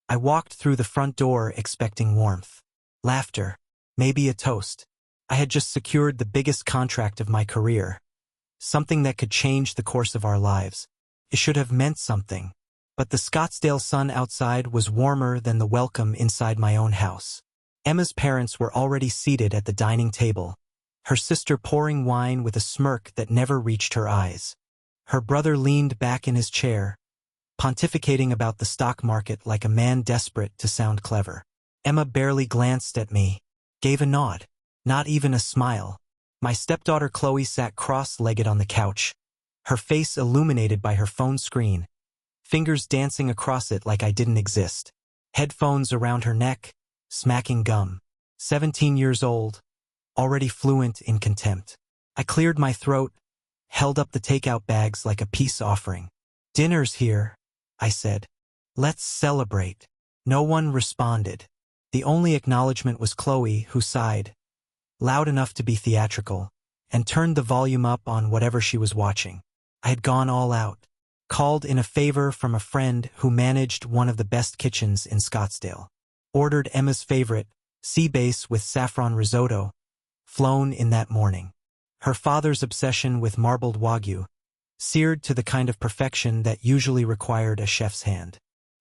I walked through the front door expecting warmth, laughter, maybe a toast. I had just secured the biggest contract of my career, something that could change the course of our lives. It should have meant something. But the Scottsdale sun outside was warmer than the welcome inside my own house. Emma's parents were already seated at the dining table, her sister pouring wine with a smirk that never reached her eyes. Her brother leaned back in his chair, pontificating about the stock market like a man desperate to sound clever. Emma barely glanced at me, gave a nod, not even a smile. My stepdaughter Chloe sat cross-legged on the couch, her face illuminated by her phone screen, fingers dancing across it like I didn't exist. Headphones around her neck, smacking gum. 17 years old, already fluent in contempt. I cleared my throat, held up the takeout bags like a peace offering. "Dinner's here," I said. "Let's celebrate." No one responded. The only acknowledgement was Chloe, who sighed, loud enough to be theatrical, and turned the volume up on whatever she was watching. I had gone all out, called in a favor from a friend who managed one of the best kitchens in Scottsdale, ordered Emma's favorite, sea bass with saffron risotto, flown in that morning. Her father's obsession with marbled wagyu, seared to the kind of perfection that usually required a chef's hand.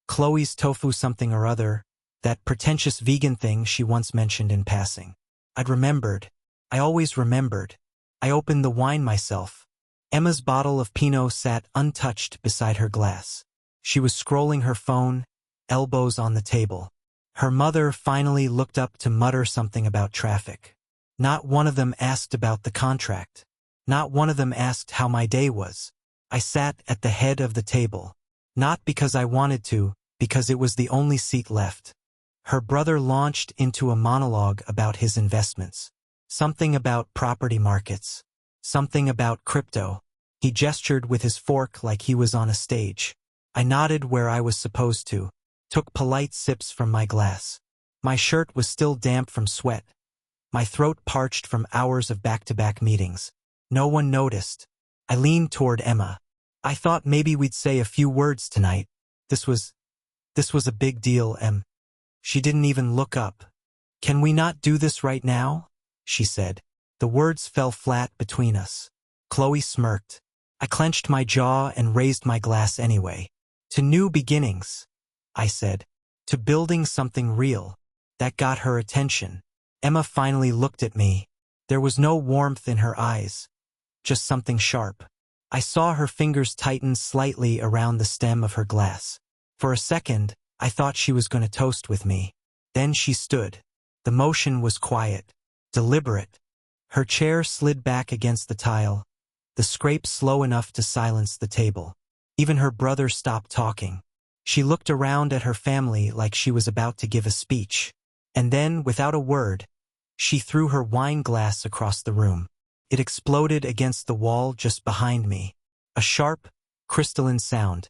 Chloe's tofu something or other, that pretentious vegan thing she once mentioned in passing. I'd remembered. I always remembered. I opened the wine myself. Emma's bottle of Pinot sat untouched beside her glass. She was scrolling her phone, elbows on the table. Her mother finally looked up to mutter something about traffic. Not one of them asked about the contract. Not one of them asked how my day was. I sat at the head of the table. Not because I wanted to, because it was the only seat left. Her brother launched into a monologue about his investments. Something about property markets. Something about crypto. He gestured with his fork like he was on a stage. I nodded where I was supposed to, took polite sips from my glass. My shirt was still damp from sweat. My throat parched from hours of back-to-back meetings. No one noticed. I leaned toward Emma. "I thought maybe we'd say a few words tonight. This was a big deal, Em." She didn't even look up. "Can we not do this right now?" she said. The words fell flat between us. Chloe smirked. I clenched my jaw and raised my glass anyway. "To new beginnings," I said. "To building something real." That got her attention. Emma finally looked at me. There was no warmth in her eyes, just something sharp. I saw her fingers tighten slightly around the stem of her glass. For a second, I thought she was going to toast with me. Then she stood. The motion was quiet, deliberate. Her chair slid back against the tile, the scrape slow enough to silence the table. Even her brother stopped talking. She looked around at her family like she was about to give a speech. And then, without a word, she threw her wine glass across the room. It exploded against the wall just behind me. A sharp, crystalline sound.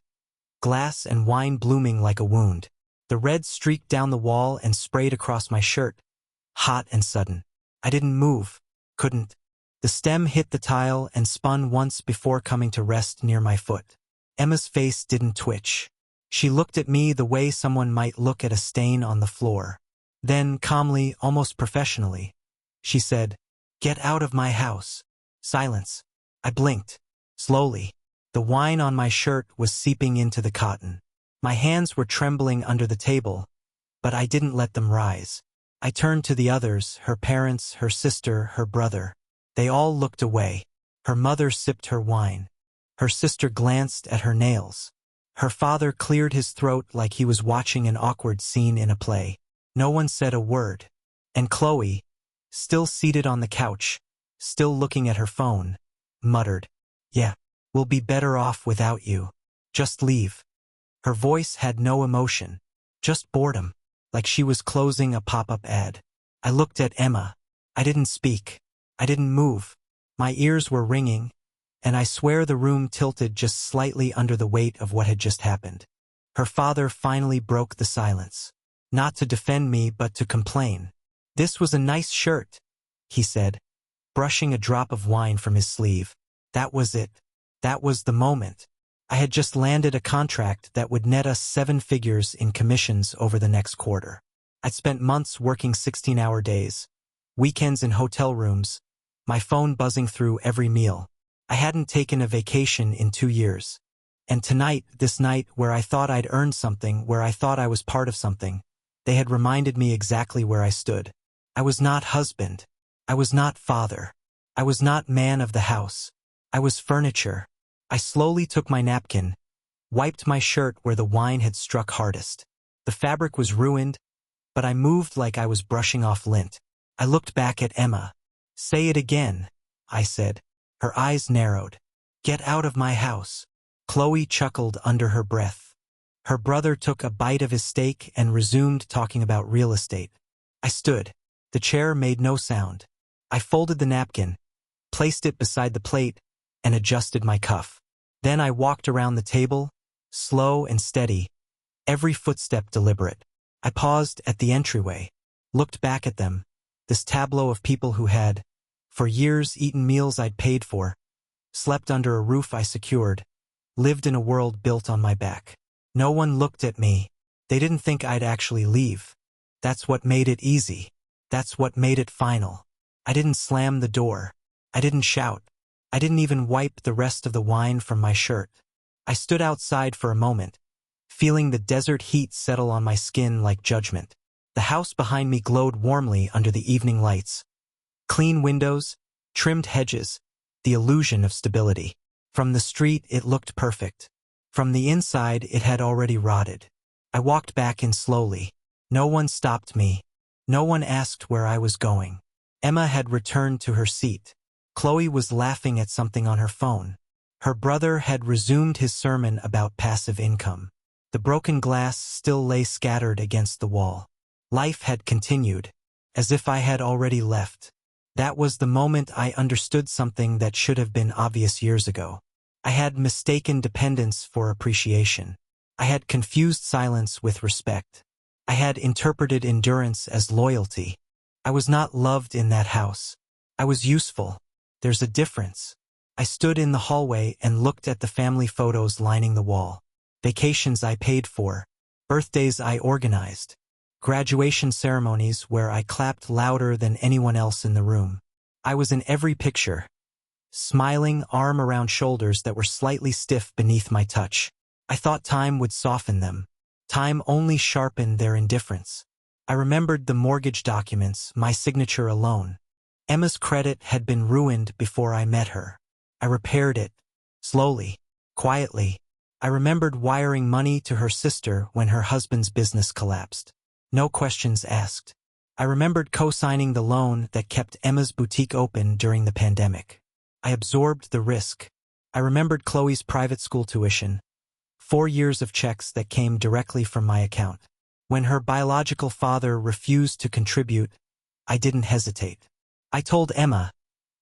Glass and wine blooming like a wound. The red streaked down the wall and sprayed across my shirt, hot and sudden. I didn't move. Couldn't. The stem hit the tile and spun once before coming to rest near my foot. Emma's face didn't twitch. She looked at me the way someone might look at a stain on the floor. Then, calmly, almost professionally, she said, "Get out of my house." Silence. I blinked. Slowly. The wine on my shirt was seeping into the cotton. My hands were trembling under the table, but I didn't let them rise. I turned to the others, her parents, her sister, her brother. They all looked away. Her mother sipped her wine. Her sister glanced at her nails. Her father cleared his throat like he was watching an awkward scene in a play. No one said a word. And Chloe, still seated on the couch, still looking at her phone, muttered, "Yeah, we'll be better off without you. Just leave." Her voice had no emotion, just boredom, like she was closing a pop-up ad. I looked at Emma. I didn't speak. I didn't move. My ears were ringing, and I swear the room tilted just slightly under the weight of what had just happened. Her father finally broke the silence. Not to defend me, but to complain. "This was a nice shirt," he said, brushing a drop of wine from his sleeve. That was it. That was the moment. I had just landed a contract that would net us 7 figures in commissions over the next quarter. I'd spent months working 16-hour days, weekends in hotel rooms, my phone buzzing through every meal. I hadn't taken a vacation in 2 years. And tonight, this night where I thought I'd earned something, where I thought I was part of something, they had reminded me exactly where I stood. I was not husband. I was not father. I was not man of the house. I was furniture. I slowly took my napkin, wiped my shirt where the wine had struck hardest. The fabric was ruined, but I moved like I was brushing off lint. I looked back at Emma. "Say it again," I said. Her eyes narrowed. "Get out of my house." Chloe chuckled under her breath. Her brother took a bite of his steak and resumed talking about real estate. I stood. The chair made no sound. I folded the napkin, placed it beside the plate, and adjusted my cuff. Then I walked around the table, slow and steady, every footstep deliberate. I paused at the entryway, looked back at them, this tableau of people who had, for years, eaten meals I'd paid for, slept under a roof I secured, lived in a world built on my back. No one looked at me. They didn't think I'd actually leave. That's what made it easy. That's what made it final. I didn't slam the door. I didn't shout. I didn't even wipe the rest of the wine from my shirt. I stood outside for a moment, feeling the desert heat settle on my skin like judgment. The house behind me glowed warmly under the evening lights. Clean windows, trimmed hedges, the illusion of stability. From the street, it looked perfect. From the inside, it had already rotted. I walked back in slowly. No one stopped me. No one asked where I was going. Emma had returned to her seat. Chloe was laughing at something on her phone. Her brother had resumed his sermon about passive income. The broken glass still lay scattered against the wall. Life had continued, as if I had already left. That was the moment I understood something that should have been obvious years ago. I had mistaken dependence for appreciation. I had confused silence with respect. I had interpreted endurance as loyalty. I was not loved in that house. I was useful. There's a difference. I stood in the hallway and looked at the family photos lining the wall. Vacations I paid for, birthdays I organized, graduation ceremonies where I clapped louder than anyone else in the room. I was in every picture, smiling, arm around shoulders that were slightly stiff beneath my touch. I thought time would soften them. Time only sharpened their indifference. I remembered the mortgage documents, my signature alone. Emma's credit had been ruined before I met her. I repaired it, slowly, quietly. I remembered wiring money to her sister when her husband's business collapsed. No questions asked. I remembered co-signing the loan that kept Emma's boutique open during the pandemic. I absorbed the risk. I remembered Chloe's private school tuition, 4 years of checks that came directly from my account. When her biological father refused to contribute, I didn't hesitate. I told Emma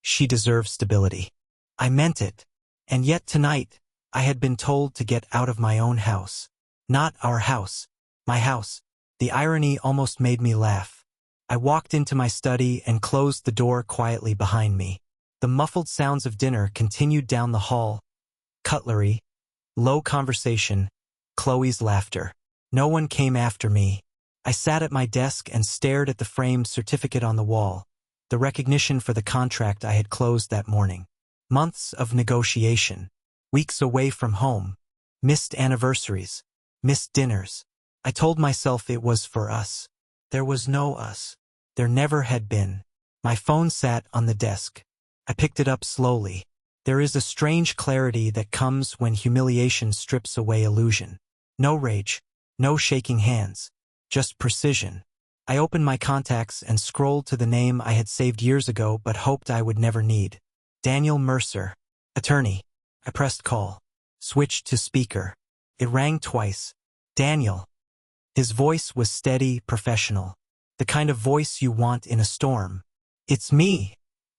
she deserved stability. I meant it. And yet tonight, I had been told to get out of my own house. Not our house, my house. The irony almost made me laugh. I walked into my study and closed the door quietly behind me. The muffled sounds of dinner continued down the hall. Cutlery, low conversation, Chloe's laughter. No one came after me. I sat at my desk and stared at the framed certificate on the wall, the recognition for the contract I had closed that morning. Months of negotiation, weeks away from home, missed anniversaries, missed dinners. I told myself it was for us. There was no us. There never had been. My phone sat on the desk. I picked it up slowly. There is a strange clarity that comes when humiliation strips away illusion. No rage, no shaking hands, just precision. I opened my contacts and scrolled to the name I had saved years ago but hoped I would never need. Daniel Mercer, attorney. I pressed call. Switched to speaker. It rang twice. Daniel. His voice was steady, professional. The kind of voice you want in a storm. "It's me,"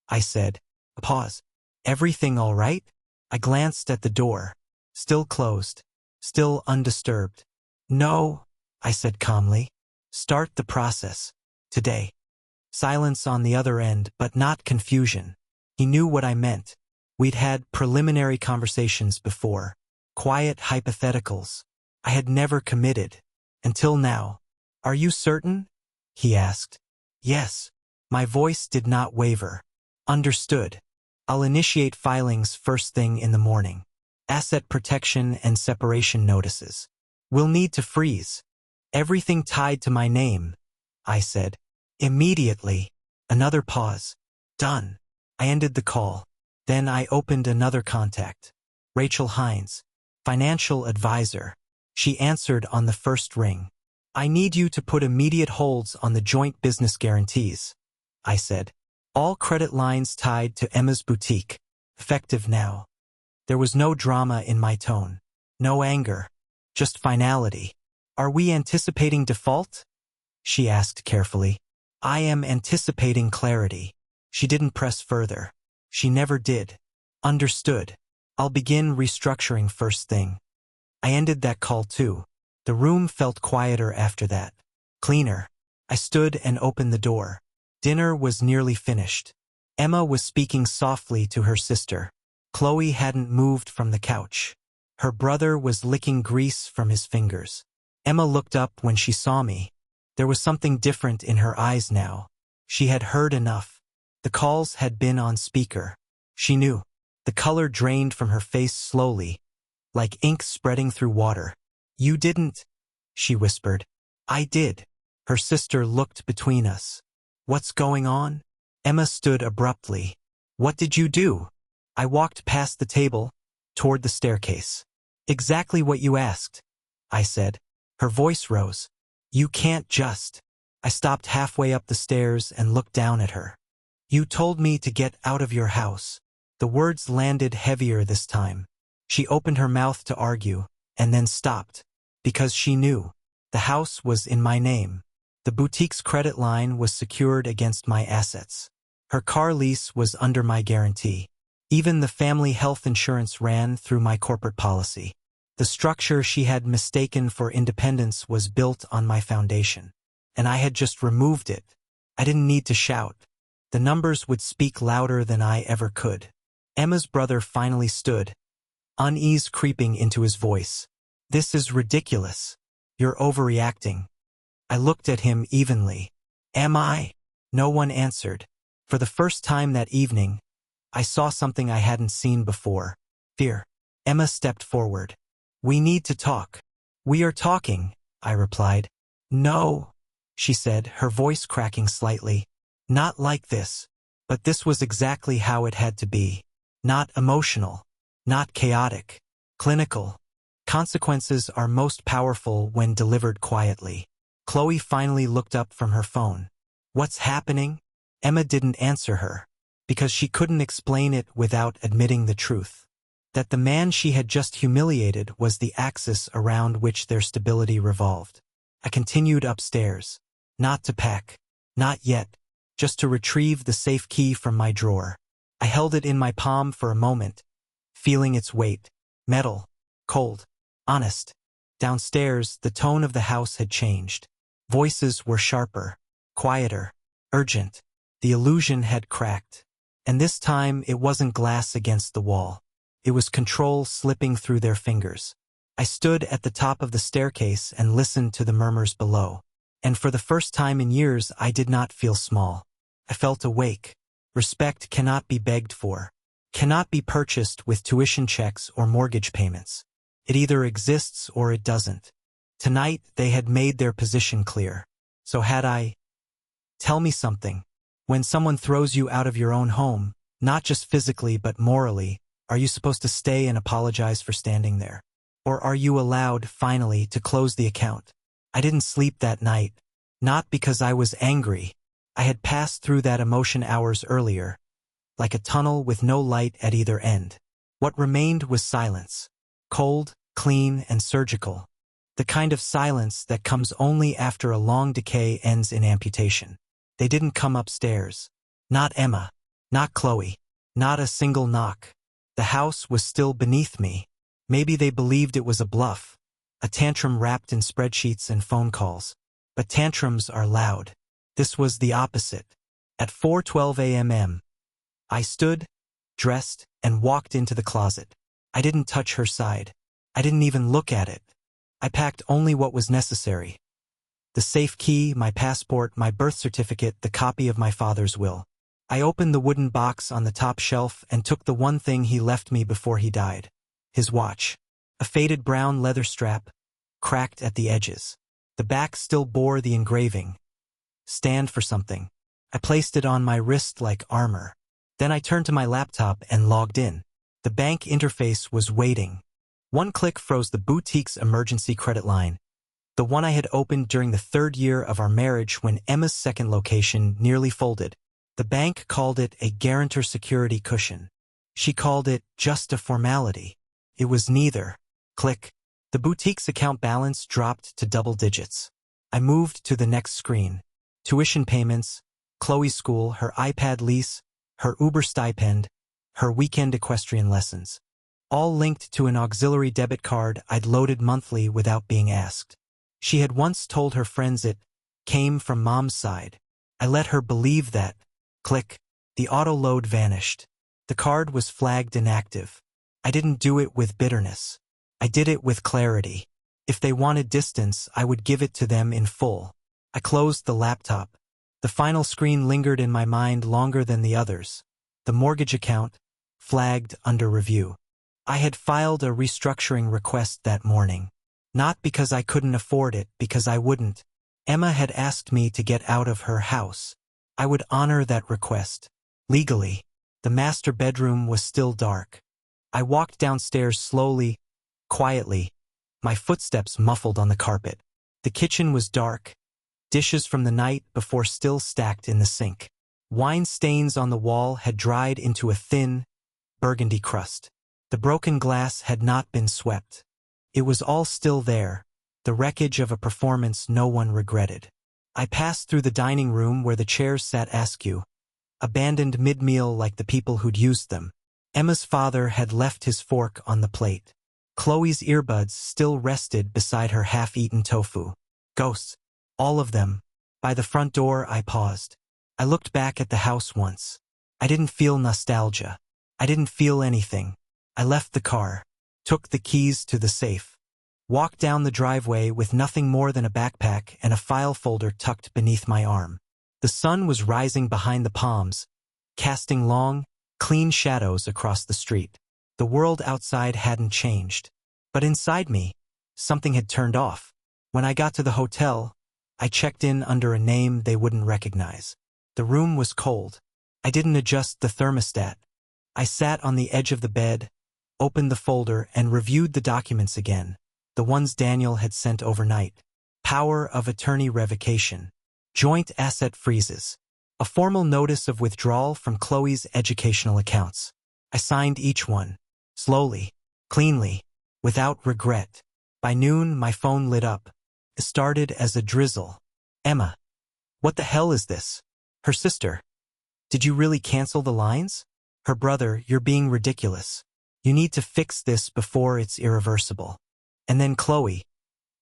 I said. A pause. "Everything all right?" I glanced at the door. Still closed. Still undisturbed. "No," I said calmly. "Start the process. Today." Silence on the other end, but not confusion. He knew what I meant. We'd had preliminary conversations before. quiet hypotheticals. I had never committed. Until now. Are you certain? He asked. Yes. My voice did not waver. Understood. I'll initiate filings first thing in the morning. Asset protection and separation notices. We'll need to freeze everything tied to my name, I said. Immediately. Another pause. Done. I ended the call. Then I opened another contact. Rachel Hines, financial advisor. She answered on the first ring. I need you to put immediate holds on the joint business guarantees, I said. All credit lines tied to Emma's boutique. Effective now. There was no drama in my tone. No anger. Just finality. Are we anticipating default? She asked carefully. I am anticipating clarity. She didn't press further. She never did. Understood. I'll begin restructuring first thing. I ended that call too. The room felt quieter after that. Cleaner. I stood and opened the door. Dinner was nearly finished. Emma was speaking softly to her sister. Chloe hadn't moved from the couch. Her brother was licking grease from his fingers. Emma looked up when she saw me. There was something different in her eyes now. She had heard enough. The calls had been on speaker. She knew. The color drained from her face slowly, like ink spreading through water. You didn't, she whispered. I did. Her sister looked between us. What's going on? Emma stood abruptly. What did you do? I walked past the table, toward the staircase. Exactly what you asked, I said. Her voice rose. You can't just. I stopped halfway up the stairs and looked down at her. You told me to get out of your house. The words landed heavier this time. She opened her mouth to argue, and then stopped. Because she knew. The house was in my name. The boutique's credit line was secured against my assets. Her car lease was under my guarantee. Even the family health insurance ran through my corporate policy. The structure she had mistaken for independence was built on my foundation. And I had just removed it. I didn't need to shout. The numbers would speak louder than I ever could. Emma's brother finally stood, unease creeping into his voice. This is ridiculous. You're overreacting. I looked at him evenly. Am I? No one answered. For the first time that evening, I saw something I hadn't seen before. Fear. Emma stepped forward. We need to talk. We are talking, I replied. No, she said, her voice cracking slightly. Not like this. But this was exactly how it had to be. Not emotional. Not chaotic. Clinical. Consequences are most powerful when delivered quietly. Chloe finally looked up from her phone. What's happening? Emma didn't answer her, because she couldn't explain it without admitting the truth. That the man she had just humiliated was the axis around which their stability revolved. I continued upstairs. Not to pack. Not yet. Just to retrieve the safe key from my drawer. I held it in my palm for a moment, feeling its weight. Metal. Cold. Honest. Downstairs, the tone of the house had changed. Voices were sharper. Quieter. Urgent. The illusion had cracked. And this time, it wasn't glass against the wall. It was control slipping through their fingers. I stood at the top of the staircase and listened to the murmurs below. And for the first time in years, I did not feel small. I felt awake. Respect cannot be begged for. Cannot be purchased with tuition checks or mortgage payments. It either exists or it doesn't. Tonight, they had made their position clear. So had I. Tell me something. When someone throws you out of your own home, not just physically but morally, are you supposed to stay and apologize for standing there? Or are you allowed, finally, to close the account? I didn't sleep that night. Not because I was angry. I had passed through that emotion hours earlier, like a tunnel with no light at either end. What remained was silence. Cold, clean, and surgical. The kind of silence that comes only after a long decay ends in amputation. They didn't come upstairs. Not Emma. Not Chloe. Not a single knock. The house was still beneath me. Maybe they believed it was a bluff. A tantrum wrapped in spreadsheets and phone calls. But tantrums are loud. This was the opposite. At 4:12 a.m. I stood, dressed, and walked into the closet. I didn't touch her side. I didn't even look at it. I packed only what was necessary. The safe key, my passport, my birth certificate, the copy of my father's will. I opened the wooden box on the top shelf and took the one thing he left me before he died. His watch. A faded brown leather strap, cracked at the edges. The back still bore the engraving. Stand for something. I placed it on my wrist like armor. Then I turned to my laptop and logged in. The bank interface was waiting. One click froze the boutique's emergency credit line, the one I had opened during the 3rd year of our marriage when Emma's second location nearly folded. The bank called it a guarantor security cushion. She called it just a formality. It was neither. Click. The boutique's account balance dropped to double digits. I moved to the next screen. Tuition payments, Chloe's school, her iPad lease, her Uber stipend, her weekend equestrian lessons. All linked to an auxiliary debit card I'd loaded monthly without being asked. She had once told her friends it came from Mom's side. I let her believe that. Click. The auto-load vanished. The card was flagged inactive. I didn't do it with bitterness. I did it with clarity. If they wanted distance, I would give it to them in full. I closed the laptop. The final screen lingered in my mind longer than the others. The mortgage account, flagged under review. I had filed a restructuring request that morning. Not because I couldn't afford it, because I wouldn't. Emma had asked me to get out of her house. I would honor that request. Legally. The master bedroom was still dark. I walked downstairs slowly, quietly, my footsteps muffled on the carpet. The kitchen was dark, dishes from the night before still stacked in the sink. Wine stains on the wall had dried into a thin, burgundy crust. The broken glass had not been swept. It was all still there, the wreckage of a performance no one regretted. I passed through the dining room where the chairs sat askew, abandoned mid-meal like the people who'd used them. Emma's father had left his fork on the plate. Chloe's earbuds still rested beside her half-eaten tofu. Ghosts. All of them. By the front door, I paused. I looked back at the house once. I didn't feel nostalgia. I didn't feel anything. I left the car, took the keys to the safe, walked down the driveway with nothing more than a backpack and a file folder tucked beneath my arm. The sun was rising behind the palms, casting long, clean shadows across the street. The world outside hadn't changed. But inside me, something had turned off. When I got to the hotel, I checked in under a name they wouldn't recognize. The room was cold. I didn't adjust the thermostat. I sat on the edge of the bed, opened the folder, and reviewed the documents again, the ones Daniel had sent overnight. Power of attorney revocation. Joint asset freezes. A formal notice of withdrawal from Chloe's educational accounts. I signed each one. Slowly, cleanly, without regret. By noon, my phone lit up. It started as a drizzle. Emma. What the hell is this? Her sister. Did you really cancel the lines? Her brother, you're being ridiculous. You need to fix this before it's irreversible. And then Chloe.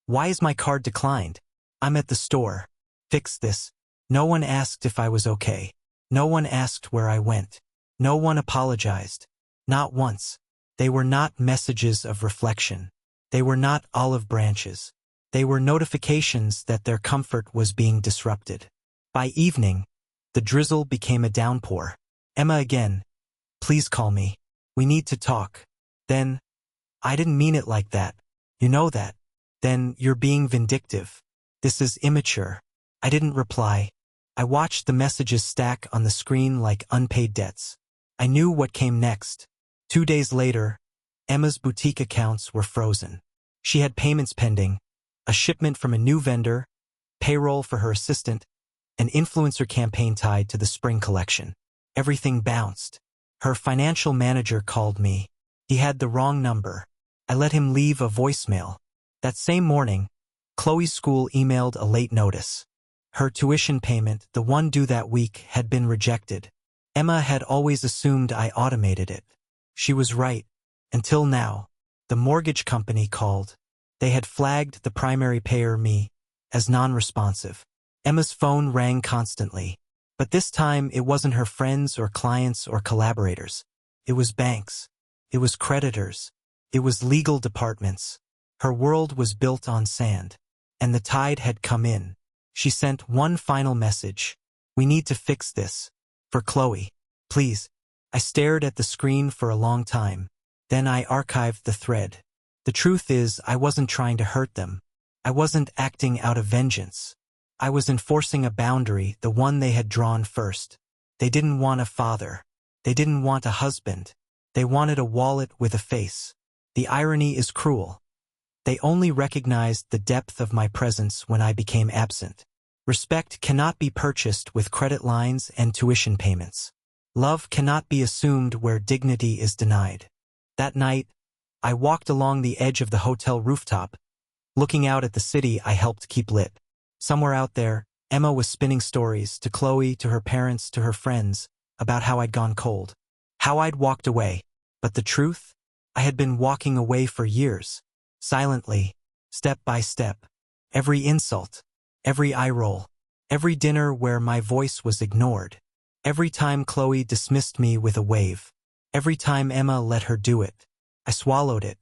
Why is my card declined? I'm at the store. Fix this. No one asked if I was okay. No one asked where I went. No one apologized. Not once. They were not messages of reflection. They were not olive branches. They were notifications that their comfort was being disrupted. By evening, the drizzle became a downpour. Emma again. Please call me. We need to talk. Then, I didn't mean it like that. You know that. Then, you're being vindictive. This is immature. I didn't reply. I watched the messages stack on the screen like unpaid debts. I knew what came next. 2 days later, Emma's boutique accounts were frozen. She had payments pending, a shipment from a new vendor, payroll for her assistant, an influencer campaign tied to the spring collection. Everything bounced. Her financial manager called me. He had the wrong number. I let him leave a voicemail. That same morning, Chloe's school emailed a late notice. Her tuition payment, the one due that week, had been rejected. Emma had always assumed I automated it. She was right. Until now. The mortgage company called. They had flagged the primary payer, me, as non-responsive. Emma's phone rang constantly. But this time it wasn't her friends or clients or collaborators. It was banks. It was creditors. It was legal departments. Her world was built on sand. And the tide had come in. She sent one final message. We need to fix this. For Chloe. Please. I stared at the screen for a long time. Then I archived the thread. The truth is, I wasn't trying to hurt them. I wasn't acting out of vengeance. I was enforcing a boundary, the one they had drawn first. They didn't want a father. They didn't want a husband. They wanted a wallet with a face. The irony is cruel. They only recognized the depth of my presence when I became absent. Respect cannot be purchased with credit lines and tuition payments. Love cannot be assumed where dignity is denied. That night, I walked along the edge of the hotel rooftop, looking out at the city I helped keep lit. Somewhere out there, Emma was spinning stories to Chloe, to her parents, to her friends, about how I'd gone cold, how I'd walked away. But the truth? I had been walking away for years, silently, step by step. Every insult, every eye roll, every dinner where my voice was ignored, every time Chloe dismissed me with a wave, every time Emma let her do it, I swallowed it,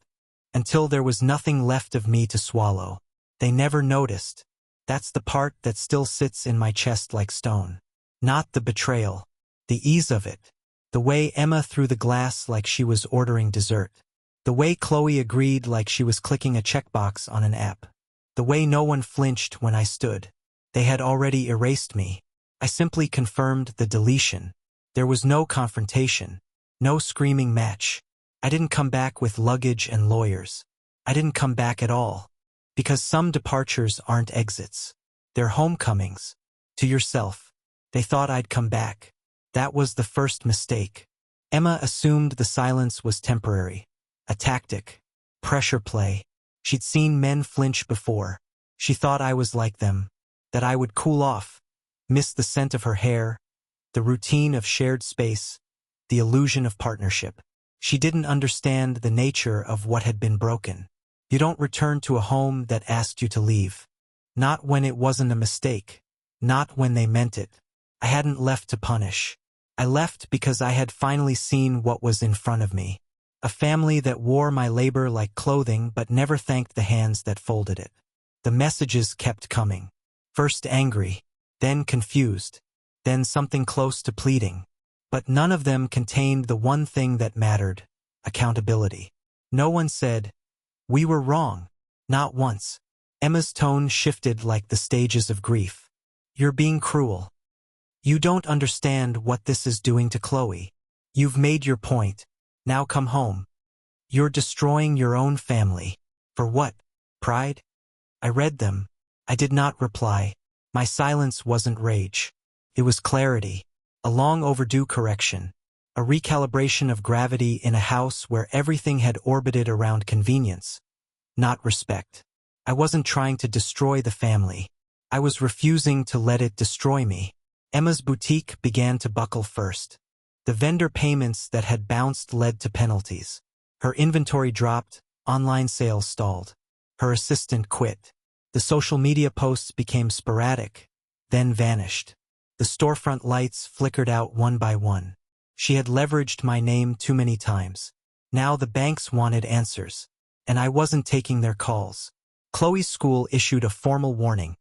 until there was nothing left of me to swallow. They never noticed. That's the part that still sits in my chest like stone. Not the betrayal, the ease of it, the way Emma threw the glass like she was ordering dessert, the way Chloe agreed like she was clicking a checkbox on an app, the way no one flinched when I stood. They had already erased me. I simply confirmed the deletion. There was no confrontation, no screaming match. I didn't come back with luggage and lawyers. I didn't come back at all. Because some departures aren't exits. They're homecomings. To yourself. They thought I'd come back. That was the first mistake. Emma assumed the silence was temporary. A tactic. Pressure play. She'd seen men flinch before. She thought I was like them. That I would cool off. Miss the scent of her hair. The routine of shared space. The illusion of partnership. She didn't understand the nature of what had been broken. You don't return to a home that asked you to leave. Not when it wasn't a mistake. Not when they meant it. I hadn't left to punish. I left because I had finally seen what was in front of me. A family that wore my labor like clothing but never thanked the hands that folded it. The messages kept coming. First angry, then confused, then something close to pleading. But none of them contained the one thing that mattered: accountability. No one said, "We were wrong." Not once. Emma's tone shifted like the stages of grief. "You're being cruel. You don't understand what this is doing to Chloe. You've made your point. Now come home. You're destroying your own family. For what? Pride?" I read them. I did not reply. My silence wasn't rage. It was clarity. A long overdue correction. A recalibration of gravity in a house where everything had orbited around convenience, not respect. I wasn't trying to destroy the family. I was refusing to let it destroy me. Emma's boutique began to buckle first. The vendor payments that had bounced led to penalties. Her inventory dropped, online sales stalled. Her assistant quit. The social media posts became sporadic, then vanished. The storefront lights flickered out one by one. She had leveraged my name too many times. Now the banks wanted answers, and I wasn't taking their calls. Chloe's school issued a formal warning.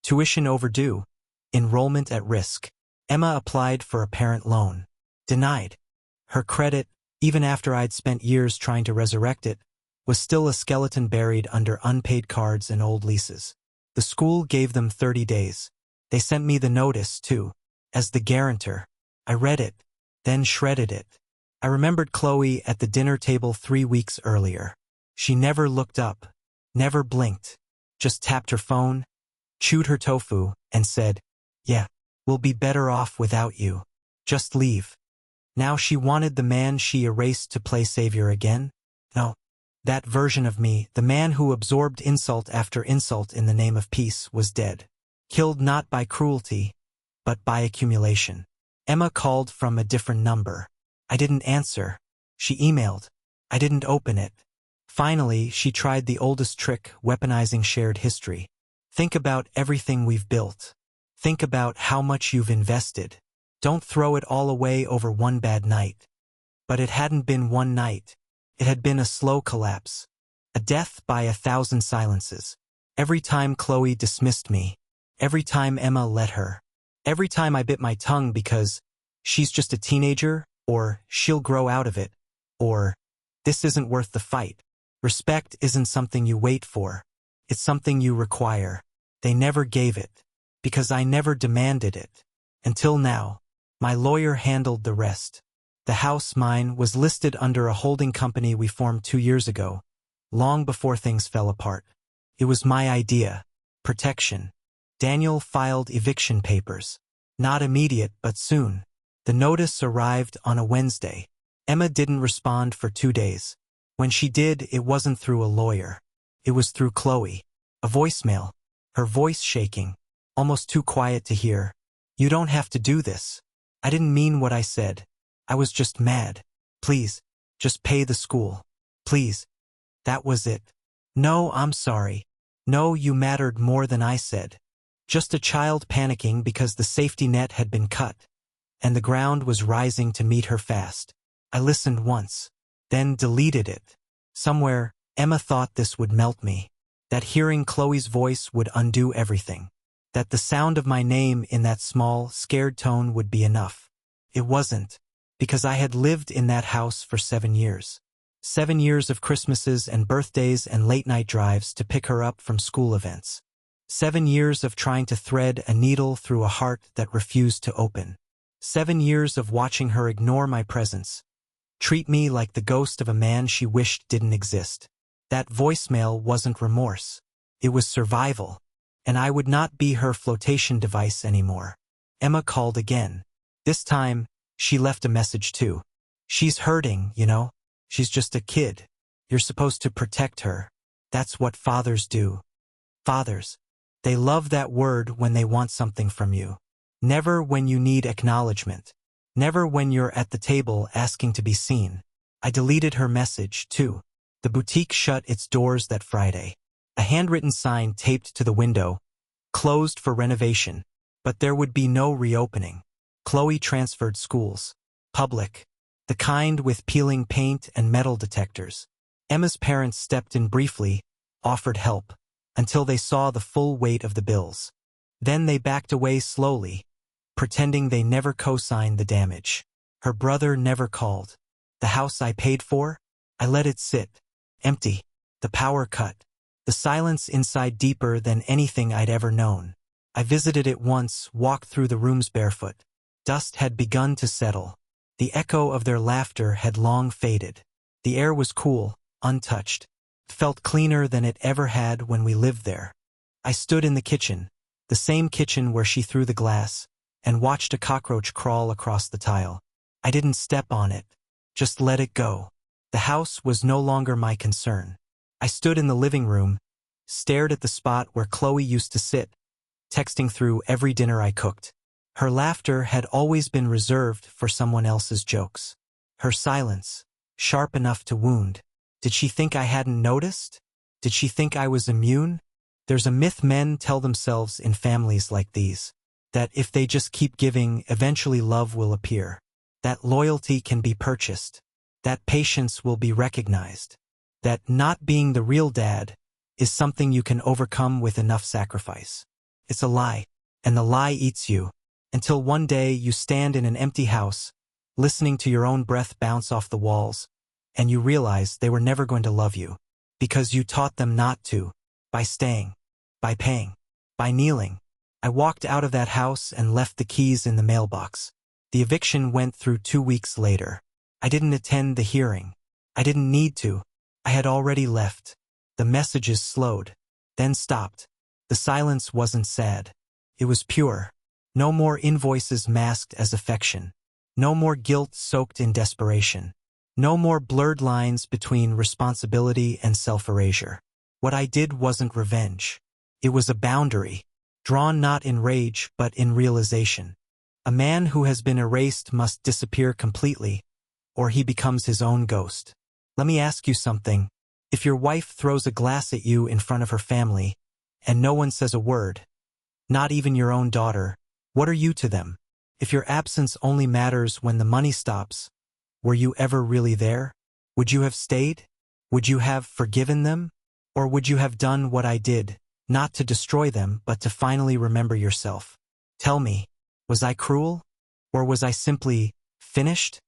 Tuition overdue. Enrollment at risk. Emma applied for a parent loan. Denied. Her credit, even after I'd spent years trying to resurrect it, was still a skeleton buried under unpaid cards and old leases. The school gave them 30 days. They sent me the notice, too, as the guarantor. I read it, then shredded it. I remembered Chloe at the dinner table 3 weeks earlier. She never looked up, never blinked, just tapped her phone, chewed her tofu, and said, "Yeah, we'll be better off without you. Just leave." Now she wanted the man she erased to play savior again? No. That version of me, the man who absorbed insult after insult in the name of peace, was dead. Killed not by cruelty, but by accumulation. Emma called from a different number. I didn't answer. She emailed. I didn't open it. Finally, she tried the oldest trick, weaponizing shared history. Think about everything we've built. Think about how much you've invested. Don't throw it all away over one bad night. But it hadn't been one night. It had been a slow collapse. A death by 1,000 silences. Every time Chloe dismissed me. Every time Emma let her. Every time I bit my tongue because she's just a teenager, or she'll grow out of it, or this isn't worth the fight. Respect isn't something you wait for. It's something you require. They never gave it. Because I never demanded it. Until now. My lawyer handled the rest. The house, mine, was listed under a holding company we formed 2 years ago, long before things fell apart. It was my idea. Protection. Daniel filed eviction papers. Not immediate, but soon. The notice arrived on a Wednesday. Emma didn't respond for 2 days. When she did, it wasn't through a lawyer. It was through Chloe. A voicemail. Her voice shaking. Almost too quiet to hear. You don't have to do this. I didn't mean what I said. I was just mad. Please, just pay the school. Please. That was it. No, I'm sorry. No, you mattered more than I said. Just a child panicking because the safety net had been cut, and the ground was rising to meet her fast. I listened once, then deleted it. Somewhere, Emma thought this would melt me. That hearing Chloe's voice would undo everything. That the sound of my name in that small, scared tone would be enough. It wasn't, because I had lived in that house for 7 years. 7 years of Christmases and birthdays and late-night drives to pick her up from school events. 7 years of trying to thread a needle through a heart that refused to open. 7 years of watching her ignore my presence. Treat me like the ghost of a man she wished didn't exist. That voicemail wasn't remorse. It was survival. And I would not be her flotation device anymore. Emma called again. This time, she left a message too. She's hurting, you know. She's just a kid. You're supposed to protect her. That's what fathers do. Fathers. They love that word when they want something from you. Never when you need acknowledgement. Never when you're at the table asking to be seen. I deleted her message, too. The boutique shut its doors that Friday. A handwritten sign taped to the window. Closed for renovation. But there would be no reopening. Chloe transferred schools. Public. The kind with peeling paint and metal detectors. Emma's parents stepped in briefly, offered help, until they saw the full weight of the bills. Then they backed away slowly, pretending they never co-signed the damage. Her brother never called. The house I paid for? I let it sit. Empty. The power cut. The silence inside deeper than anything I'd ever known. I visited it once, walked through the rooms barefoot. Dust had begun to settle. The echo of their laughter had long faded. The air was cool, untouched. It felt cleaner than it ever had when we lived there. I stood in the kitchen, the same kitchen where she threw the glass, and watched a cockroach crawl across the tile. I didn't step on it, just let it go. The house was no longer my concern. I stood in the living room, stared at the spot where Chloe used to sit, texting through every dinner I cooked. Her laughter had always been reserved for someone else's jokes. Her silence, sharp enough to wound. Did she think I hadn't noticed? Did she think I was immune? There's a myth men tell themselves in families like these, that if they just keep giving, eventually love will appear. That loyalty can be purchased. That patience will be recognized. That not being the real dad is something you can overcome with enough sacrifice. It's a lie, and the lie eats you, until one day you stand in an empty house, listening to your own breath bounce off the walls, and you realize they were never going to love you, because you taught them not to, by staying, by paying, by kneeling. I walked out of that house and left the keys in the mailbox. The eviction went through 2 weeks later. I didn't attend the hearing. I didn't need to. I had already left. The messages slowed, then stopped. The silence wasn't sad. It was pure. No more invoices masked as affection. No more guilt soaked in desperation. No more blurred lines between responsibility and self-erasure. What I did wasn't revenge. It was a boundary, drawn not in rage but in realization. A man who has been erased must disappear completely, or he becomes his own ghost. Let me ask you something. If your wife throws a glass at you in front of her family, and no one says a word, not even your own daughter, what are you to them? If your absence only matters when the money stops, were you ever really there? Would you have stayed? Would you have forgiven them? Or would you have done what I did, not to destroy them, but to finally remember yourself? Tell me, was I cruel? Or was I simply finished?